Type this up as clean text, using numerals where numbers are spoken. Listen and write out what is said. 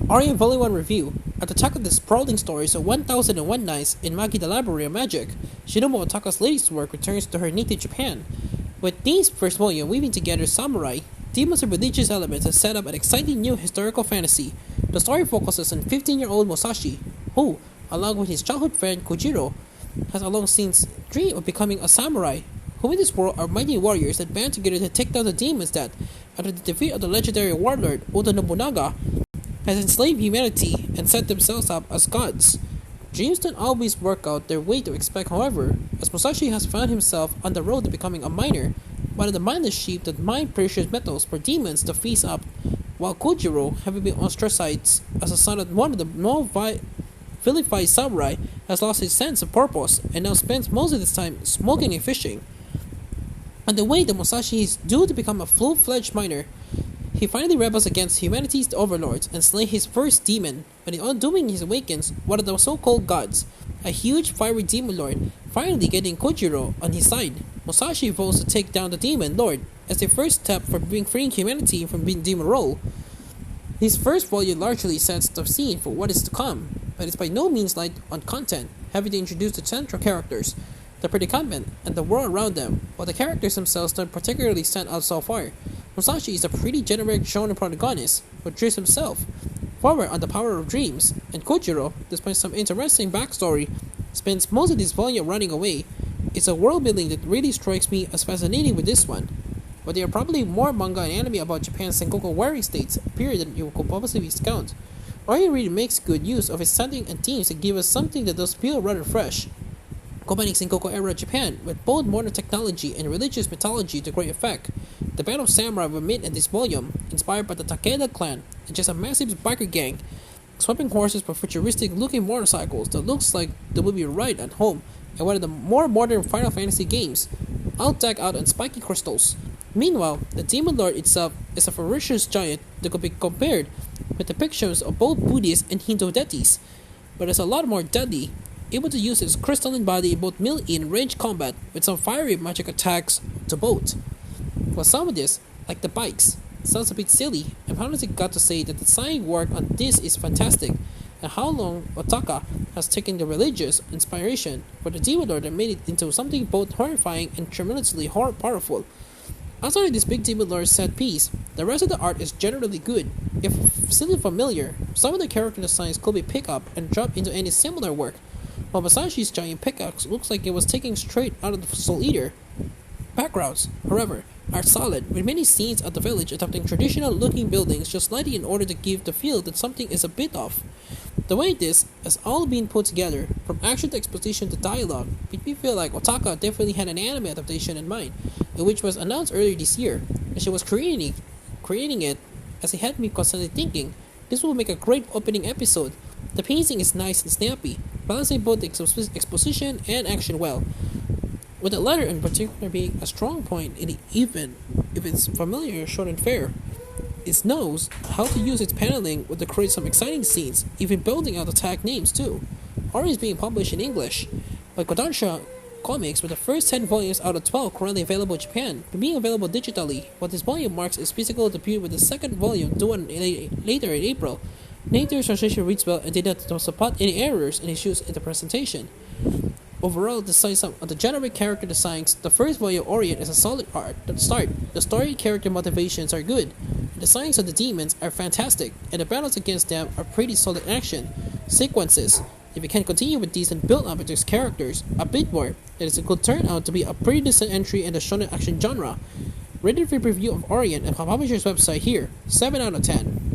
Orient Volume 1 Review. At the top of the sprawling stories of 1001 Nights in Magi the Library of Magic, Shinobu Otaka's latest work returns to her native Japan. With these first volume weaving together samurai, demons, and religious elements that set up an exciting new historical fantasy. The story focuses on 15-year-old Musashi, who, along with his childhood friend Kojiro, has a long since dream of becoming a samurai. Who in this world are mighty warriors that band together to take down the demons that, after the defeat of the legendary warlord Oda Nobunaga, has enslaved humanity and set themselves up as gods. Dreams don't always work out their way to expect, however, as Musashi has found himself on the road to becoming a miner, one of the mindless sheep that mine precious metals for demons to feast up, while Kojiro, having been ostracized as a son of one of the more vilified samurai, has lost his sense of purpose and now spends most of his time smoking and fishing. On the way that Musashi is due to become a full-fledged miner, he finally rebels against humanity's overlords and slays his first demon. When in undoing he awakens one of the so-called gods, a huge fiery demon lord, finally getting Kojiro on his side. Musashi vows to take down the demon lord as the first step for freeing humanity from being demon rule. His first volume largely sets the scene for what is to come, but it's by no means light on content, having to introduce the central characters, the predicament, and the world around them, while the characters themselves don't particularly stand out so far. Musashi is a pretty generic shonen protagonist, who drifts himself forward on the power of dreams, and Kojiro, despite some interesting backstory, spends most of this volume running away. It's a world building that really strikes me as fascinating with this one. But there are probably more manga and anime about Japan's Sengoku warring states period than you could possibly count. Orient really makes good use of its setting and themes to give us something that does feel rather fresh, combining Sengoku era Japan with both modern technology and religious mythology to great effect. The band of samurai were made in this volume, inspired by the Takeda clan, and just a massive biker gang, swapping horses for futuristic-looking motorcycles that looks like they will be right at home in one of the more modern Final Fantasy games, all decked out on spiky crystals. Meanwhile, the Demon Lord itself is a ferocious giant that could be compared with depictions of both Buddhist and Hindu deities, but is a lot more deadly, able to use its crystalline body in both melee and ranged combat with some fiery magic attacks to both. For some of this, like the bikes, sounds a bit silly, and honestly got to say that the design work on this is fantastic, and how long Otaka has taken the religious inspiration for the Demon Lord and made it into something both horrifying and tremendously powerful. Outside of this big Demon Lord set piece, the rest of the art is generally good. If still familiar, some of the character designs could be picked up and dropped into any similar work, while Masashi's giant pickaxe looks like it was taken straight out of the Soul Eater. Backgrounds, however, are solid, with many scenes at the village adopting traditional-looking buildings just slightly in order to give the feel that something is a bit off. The way this has all been put together, from action to exposition to dialogue, made me feel like Otaka definitely had an anime adaptation in mind, which was announced earlier this year, and she was creating it, as it had me constantly thinking, this will make a great opening episode. The pacing is nice and snappy, balancing both exposition and action well, with the latter in particular being a strong point in it, even if it's familiar shonen fare. It knows how to use its paneling to create some exciting scenes, even building out the tag names too. Ori is being published in English by Kodansha Comics, with the first 10 volumes out of 12 currently available in Japan, but being available digitally, while this volume marks its physical debut with the second volume due later in April. Nathan's translation reads well and did not spot any errors and issues in the presentation. Overall, besides some of the generic character designs, the first volume of Orient is a solid art to start. The story and character motivations are good, the designs of the demons are fantastic, and the battles against them are pretty solid action sequences. If you can continue with decent build-up of these characters a bit more, it is a good turn out to be a pretty decent entry in the shonen action genre. Rated for review of Orient and publisher's website here, 7 out of 10.